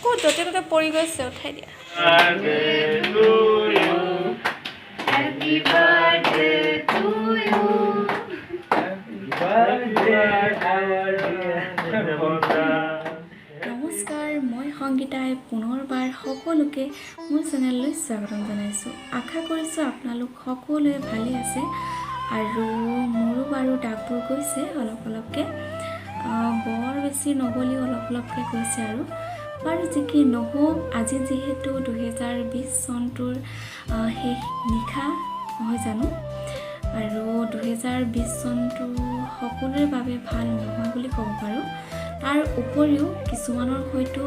ক'ত য'তে ত'তে পৰি গৈছে উঠাই দিয়া Happy birthday to you. নমস্কাৰ মই সংগীতাই পুনৰবাৰ সকলোকে মোৰ চেনেললৈ স্বাগতম জনাইছোঁ আশা কৰিছোঁ আপোনালোক সকলোৱে ভালে আছে আৰু মোৰো বাৰু ডাকবোৰ গৈছে অলপ অলপকৈ বৰ বেছি নগলেও অলপ অলপকৈ গৈছে আৰু বাৰু যি কি নহওক আজি যিহেতু 2020 চনটোৰ শেষ নিশা নহয় জানো আৰু 2020 চনটো সকলোৰে বাবে ভাল নহয় বুলি ক'ব পাৰোঁ তাৰ উপৰিও কিছুমানৰ হয়তো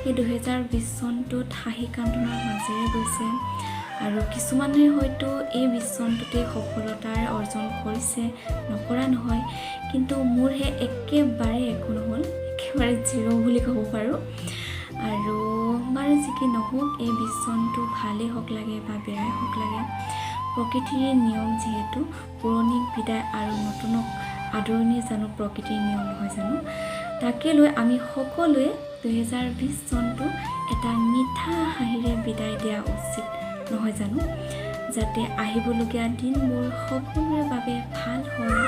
এই 2020 চনটোত হাঁহি কান্দোনৰ মাজেৰে গৈছে আৰু কিছুমানে হয়তো এই 20 চনটোতে সফলতাৰ অৰ্জন কৰিছে নকৰা নহয় কিন্তু মোৰহে একেবাৰে একো নহ'ল একেবাৰে জিৰ' বুলি ক'ব পাৰোঁ আৰু বাৰু যি কি নহওক এই 20 চনটো ভালেই হওক লাগে বা বেয়াই হওক লাগে প্ৰকৃতিৰ নিয়ম যিহেতু পুৰণিক বিদায় আৰু নতুনক আদৰণি জানো প্ৰকৃতিৰ নিয়ম নহয় জানো তাকে লৈ আমি সকলোৱে 2020 চনটো এটা মিঠা হাঁহিৰে বিদায় দিয়া উচিত নহয় জানো যাতে আহিবলগীয়া দিনবোৰ সকলোৰে বাবে ভাল হয়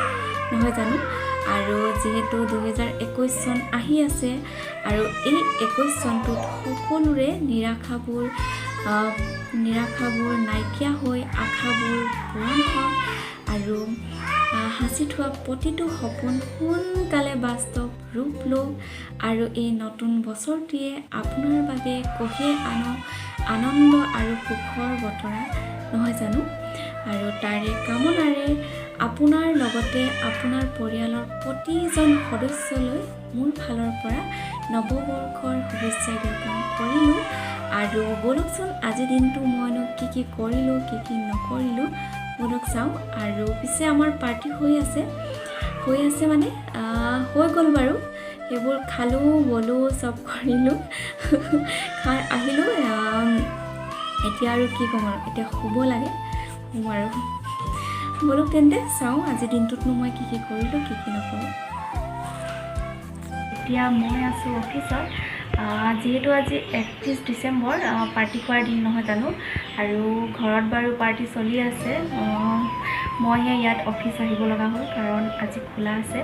নহয় জানো আৰু যিহেতু 2021 চন আহি আছে আৰু এই 21 চনটোত সকলোৰে নিৰাশাবোৰ নাইকিয়া হৈ আশাবোৰ পূৰণ হওক আৰু হাসি থোৱা প্ৰতিটো সপোন সোনকালে বাস্তৱ ৰূপ লওক আৰু এই নতুন বছৰটিয়ে আপোনাৰ বাবে কঢ়িয়াই আনক আনন্দ আৰু সুখৰ বতৰা নহয় জানো আৰু তাৰে কামনাৰে আপোনাৰ লগতে আপোনাৰ পৰিয়ালৰ প্ৰতিজন সদস্যলৈ মোৰ ফালৰ পৰা নৱবৰ্ষৰ শুভেচ্ছা জ্ঞাপন কৰিলোঁ আৰু বলকচোন আজিৰ দিনটো মইনো কি কৰিলোঁ কি নকৰিলোঁ বলক চাওঁ আৰু পিছে আমাৰ পাৰ্টি হৈ আছে মানে হৈ গ'ল বাৰু সেইবোৰ খালোঁ বলোঁ চব কৰিলোঁ খাই আহিলোঁ এতিয়া আৰু কি ক'ম আৰু এতিয়া শুব লাগে শুম আৰু বলক তেন্তে চাওঁ আজিৰ দিনটোতনো মই কি কৰিলোঁ কি নকৰোঁ এতিয়া মই আছোঁ অফিচত যিহেতু আজি 31 ডিচেম্বৰ পাৰ্টি কৰাৰ দিন নহয় জানো আৰু ঘৰত বাৰু পাৰ্টি চলি আছে মইহে ইয়াত অফিচ আহিব লগা হ'ল কাৰণ আজি খোলা আছে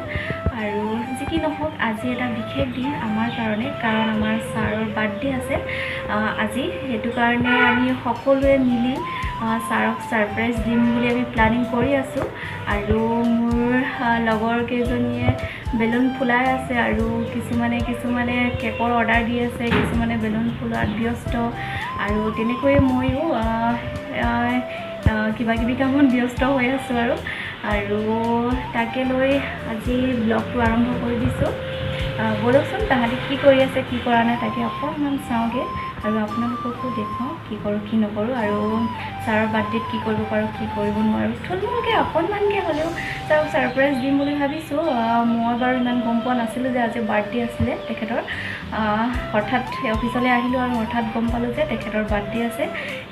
আৰু যি কি নহওক আজি এটা বিশেষ দিন আমাৰ কাৰণে কাৰণ আমাৰ ছাৰৰ বাৰ্থডে আছে আজি সেইটো কাৰণে আমি সকলোৱে মিলি ছাৰক ছাৰপ্ৰাইজ দিম বুলি আমি প্লানিং কৰি আছোঁ আৰু মোৰ লগৰ কেইজনীয়ে বেলুন ফুলাই আছে আৰু কিছুমানে কেকৰ অৰ্ডাৰ দি আছে কিছুমানে বেলুন ফুলোৱাত ব্যস্ত আৰু তেনেকৈয়ে ময়ো কিবাকিবি কামত ব্যস্ত হৈ আছোঁ আৰু তাকে লৈ আজি ব্লগটো আৰম্ভ কৰি দিছোঁ বলকচোন তাহাঁতি কি কৰি আছে কি কৰা নাই তাকে অকণমান চাওঁগৈ আৰু আপোনালোককো দেখুৱাওঁ কি কৰোঁ কি নকৰোঁ আৰু ছাৰৰ বাৰ্থডেত কি কৰিব পাৰোঁ কি কৰিব নোৱাৰোঁ থুলমূলকৈ অকণমানকৈ হ'লেও ছাৰক ছাৰপ্ৰাইজ দিম বুলি ভাবিছোঁ মই বাৰু ইমান গম পোৱা নাছিলোঁ যে আজি বাৰ্থডে আছিলে তেখেতৰ হঠাৎ অফিচলৈ আহিলোঁ আৰু হঠাৎ গম পালোঁ যে তেখেতৰ বাৰ্থডে আছে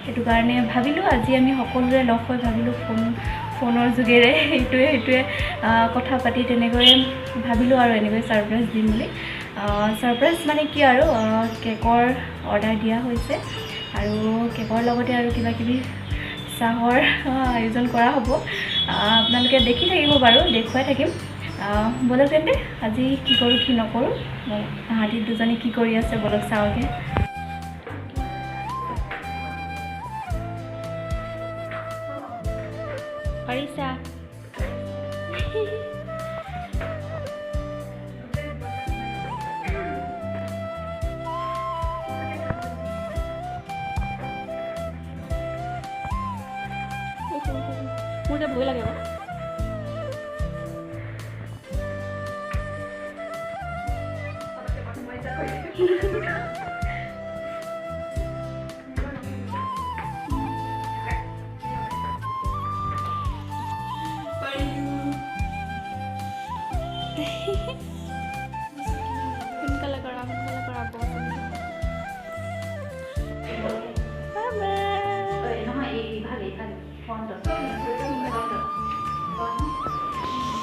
সেইটো কাৰণে ভাবিলোঁ আজি আমি সকলোৰে লগ হৈ ভাবিলোঁ ফোনৰ যোগেৰে সেইটোৱে কথা পাতি তেনেকৈ ভাবিলোঁ আৰু এনেকৈ ছাৰপ্ৰাইজ দিম বুলি ছাৰপ্ৰাইজ মানে কি আৰু কেকৰ অৰ্ডাৰ দিয়া হৈছে আৰু কেকৰ লগতে আৰু কিবাকিবি চাহৰ আয়োজন কৰা হ'ব আপোনালোকে দেখি থাকিব বাৰু দেখুৱাই থাকিম বলক তেন্তে আজি কি কৰোঁ কি নকৰোঁ তাহাঁতি দুজনী কি কৰি আছে বলক চাওঁগৈ পাৰিছা মোৰ যে ভয় লাগে সোনকালে কৰা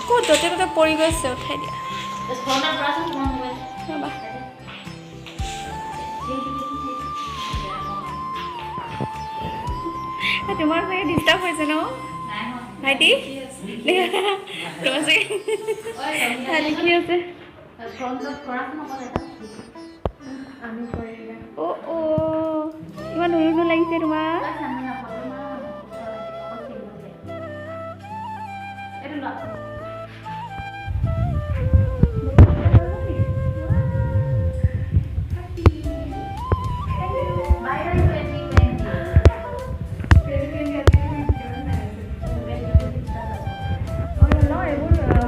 ক'ত য'তে ত'তে পৰি গৈছে উঠাই দিয়া ৰ'বা। তোমাৰ চাগে ডিষ্টাৰ্ব হৈছে ন ভাইটি? তোমাৰ চাগে লিখি আছে। ইমান ধুনু লাগিছে তোমাৰ।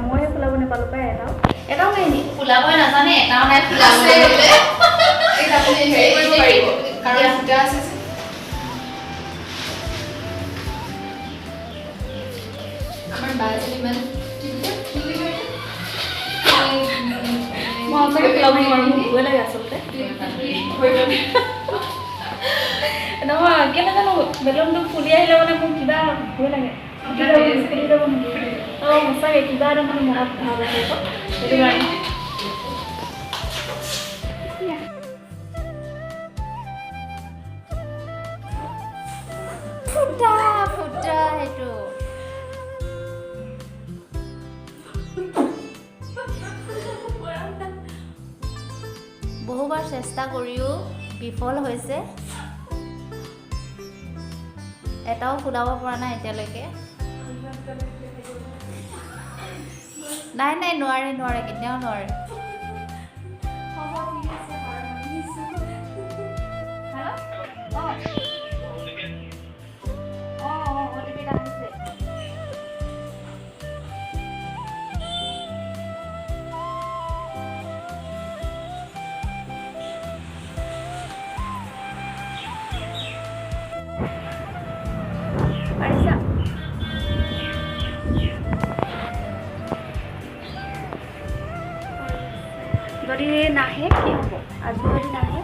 মই ফুলাব নাপালো পাই এটাও নাই নি? ফুলাবই নাজানে এটাও নাই ফুলাবলে এই আপুনি হেৰি কৰিব পাৰিব কাৰণ ফুটা আছে আমাৰ বাজে ইমান মই সঁচাকৈ ফুলাব নোৱাৰোঁ, মোক ভয় লাগে আচলতে। নহয় কেলে জানো বেলুনটো ফুলি আহিলে মানে মোৰ কিবা ভয় লাগে। অঁ সঁচাকৈ কিবা এটা মানে মনত ভাৱ আহে আকৌ সেইটো কাৰণে। ফুটা সেইটো বহুবাৰ চেষ্টা কৰিও বিফল হৈছে, এটাও ফুলাব পৰা নাই এতিয়ালৈকে। নাই নোৱাৰে কেতিয়াও নোৱাৰে। যদি নাহে কি হ'ব? আজি যদি নাহে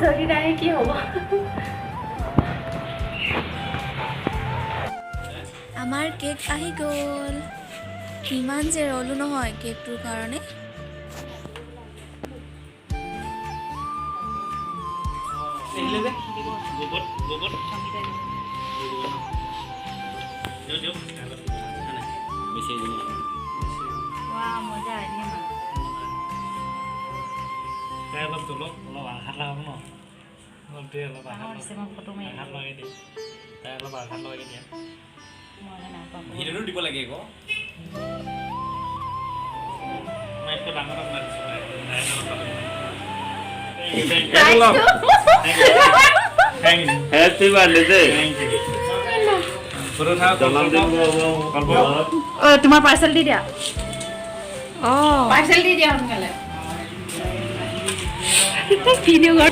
যদি নাহে কি হ'ব? আমাৰ কেক আহি গ'ল। কিমান যে ৰ'লো নহয় কেকটোৰ কাৰণে। দিব লাগে আকৌ Happy birthday. তোমাৰ পাৰ্চেল দি দিয়া। অঁ পাৰ্চেল দি দিয়া সোনকালে। ভিডিঅ' কৰ।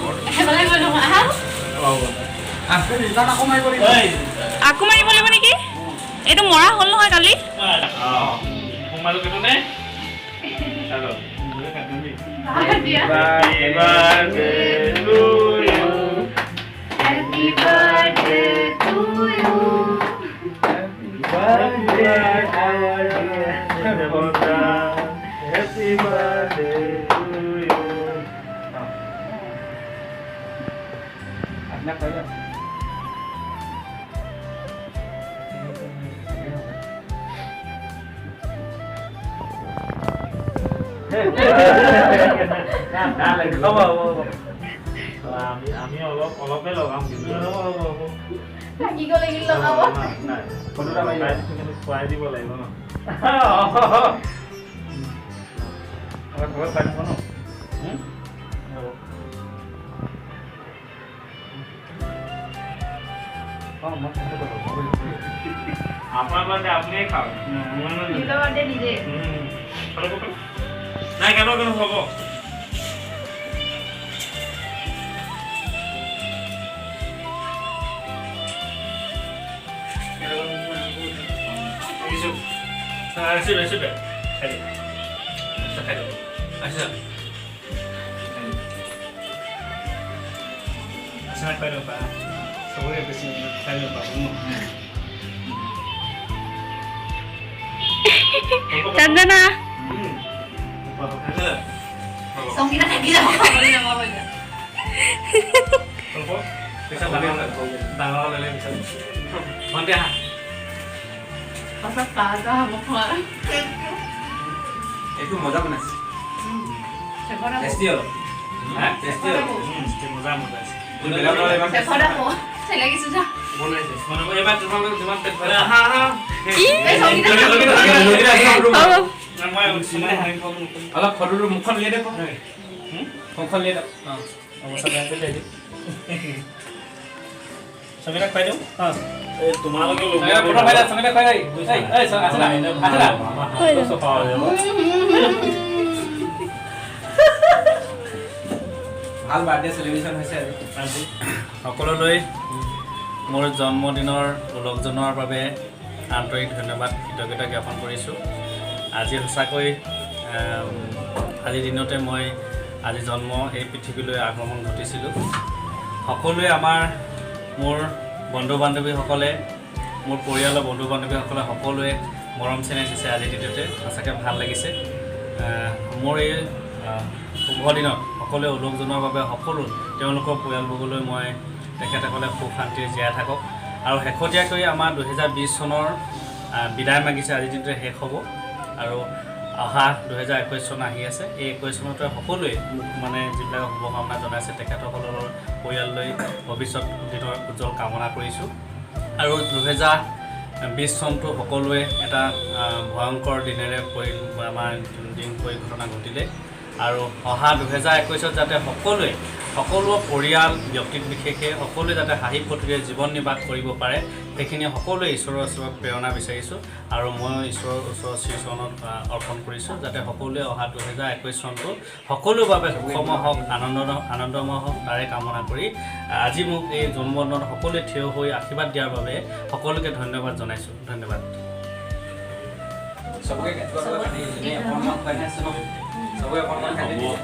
আকৌ মাৰিব লাগিব নেকি? এইটো মৰা হ'ল নহয় কালি। Happy birthday to you. Happy birthday to you. Happy birthday, our dear Devota. Happy birthday to you. Anak saya. আমি অলপে লগাম কিন্তু থাকি গ'লে কিন্তু লগাব। খুৱাই দিব লাগিব ন ঘৰত পাৰিব ন আপোনাৰ বাৰ্থডে আপুনিয়ে খাওক নিজৰ বাৰ্থডে নিজে। নাই কেন হ'ব চন্দনা সংগীতা থাকি যাব খাবলৈ নামাব এতিয়া ডাঙৰ হ'লে পিছত ভণ্টি আহা পাছত কাজা হ'ব খোৱা এইটো মজা বনাইছে চেপৰা টেষ্টি হ'ল হা টেষ্টি হ'ল মজা মজা আছে চেপৰা হ'ব চেলাগিছো যা বনাইছে এবাৰ তোমালোক যিমান পেট ভৰাই আহা আহা এই সংগীতা মই অলপ ফটোটো মুখখন উলিয়াই দে মুখখন উলিয়াই দে অৱস্থা বেয়া কৰি দিম সমিতাক পাই দিওঁ এই তোমালোকে ভাল বাৰ্থডে চেলিব্ৰেশ্যন হৈছে আজি সকলোলৈ মোৰ জন্মদিনৰ উলগ জনোৱাৰ বাবে আন্তৰিক ধন্যবাদ কৃতজ্ঞতা জ্ঞাপন কৰিছোঁ আজি সঁচাকৈ আজিৰ দিনতে মই আজি জন্ম এই পৃথিৱীলৈ আগমন ঘটিছিলোঁ সকলোৱে মোৰ বন্ধু বান্ধৱীসকলে মোৰ পৰিয়ালৰ বন্ধু বান্ধৱীসকলে সকলোৱে মৰম চেনেহ দিছে আজিৰ দিনতে সঁচাকৈ ভাল লাগিছে মোৰ এই শুভ দিনত সকলোৱে উলগ জনোৱাৰ বাবে সকলো তেওঁলোকৰ পৰিয়ালবৰ্গলৈ মই তেখেতসকলে সুখ শান্তিৰে জীয়াই থাকক আৰু শেহতীয়াকৈ আমাৰ 2020 চনৰ বিদায় মাগিছে আজিৰ দিনটোতে শেষ হ'ব আৰু অহা 2021 চন আহি আছে এই 21 চনতে সকলোৱে মানে যিবিলাক শুভকামনা জনাইছে তেখেতসকলৰ পৰিয়াললৈ ভৱিষ্যত দিনৰ উজ্জ্বল কামনা কৰিছোঁ আৰু 2020 চনটো সকলোৱে এটা ভয়ংকৰ দিনেৰে আমাৰ দিন পৰিঘটনা ঘটিলে আৰু অহা 2021ত যাতে সকলো পৰিয়াল ব্যক্তি বিশেষে সকলোৱে যাতে হাঁহি ফূৰ্তিৰে জীৱন নিৰ্বাহ কৰিব পাৰে সেইখিনি সকলোৱে ঈশ্বৰৰ ওচৰত প্ৰেৰণা বিচাৰিছোঁ আৰু মই ঈশ্বৰৰ ওচৰত শ্ৰীচৰণত অৰ্পণ কৰিছোঁ যাতে সকলোৱে অহা 2021 চনটো সকলোৰ বাবে সুখময় হওক আনন্দময় হওক তাৰে কামনা কৰি আজি মোক এই জন্মদিনত সকলোৱে থিয় হৈ আশীৰ্বাদ দিয়াৰ বাবে সকলোকে ধন্যবাদ জনাইছোঁ ধন্যবাদ চবকে অকণমান খুৱাই আছে ন চবকে অকণমান খাই দিছে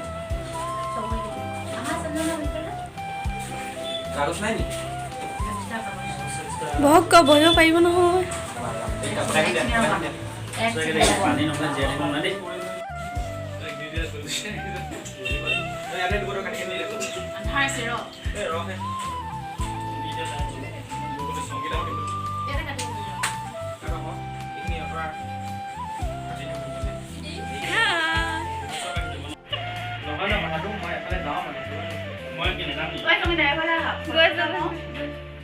কাগজ নাই নি বহক বহিব পাৰিব নহয় পানী নহ'লে জীয়াই থাকিব নোৱাৰে দেই আন্ধাৰ আছে ৰ এটা কাটি নহয় ন কথাটো মই এফালে যাওঁ মানে মই কি নাজানো ঐ তুমি নাই বলা গৈ যাম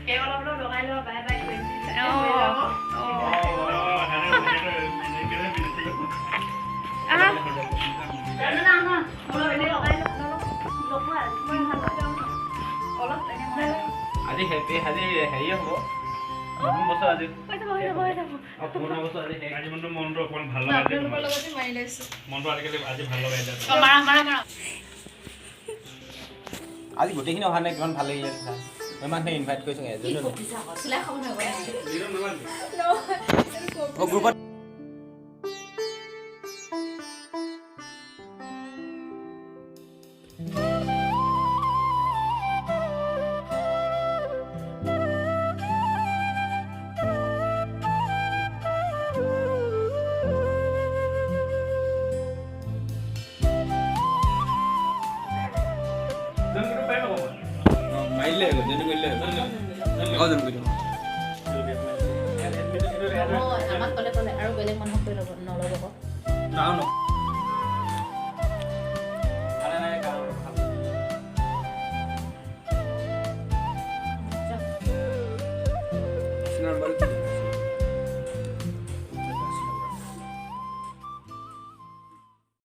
কেক অলপ লগাই লওঁ বাই বাই কৰিম আজি হেৰিয়ে হ'ব নতুন বছৰ আজি পুৰণা বছৰ আজি আজি মনটো অকণমান ভাল লগাই মনটো আজি ভাল লগাই দিলে আজি গোটেইখিনি অহা নাই কিমান ভাল লাগিলে মই মানুহে ইনভাইট কৰিছোঁ এজনো গ্ৰুপত মাৰিলে যেনে কৰিলে জন কৰি আমাক ক'লে আৰু বেলেগ মানুহক কৈ ল'ব নল'ব নাও ন নম্বৰ